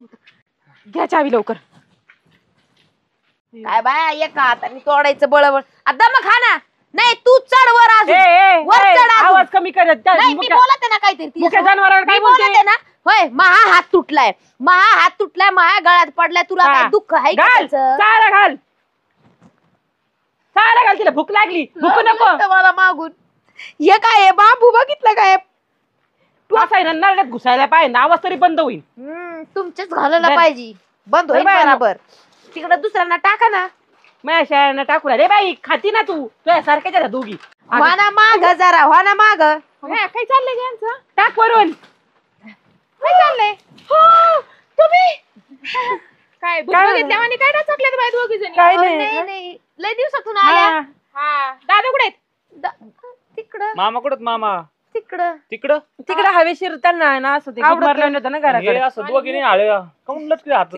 घ्या चावी लवकर. काय बाय एका हाताने तोडायचं बळबळ. आता मग खा ना. नाही तू चढ वर अजून. वर चढ अजून. आवाज कमी करत. नाही मी बोलत आहे ना काहीतरी. मुख्य जनावराला काय मी बोलत बोलते आहे ना. होय महा हात तुटलाय. महा हात तुटलाय. महा गळ्यात पडलाय. तुला काय दुःख आहे का घाल त्याचं? चारा घाल. चारा घाल. तिला भूक लागली. भूक नको मला मागून. हे काय आहे बाबू बघितलं काय? तू असं आहे ना नरड्यात घुसायला पाहिजे. आवाज तरी बंद होईल. तुमच्याच घालायला पाहिजे. बंद होईल बरोबर. तिकडे दुसऱ्यांना टाका ना. माझ्या शाळेनं टाकू रे बाई. खाती ना तू तुझ्या सारख्याच आहे दोघी. वाना माग जरा. वाना माग. काय चाललंय यांचं? टाक वरून. काय चाललंय? तुम्ही काय बघितल्या आणि काय टाकल्यात बाई दोघी जणी? काय नाही लय दिवसातून आल्या. दादा कुठे आहेत? तिकडं मामा कुठं मामा तिकडं तिकडं तिकडे हवेशीर त्यांना आहे ना असं ते मारलं होतं ना घराकडे. असं दोघी नाही आले काऊन लटके हात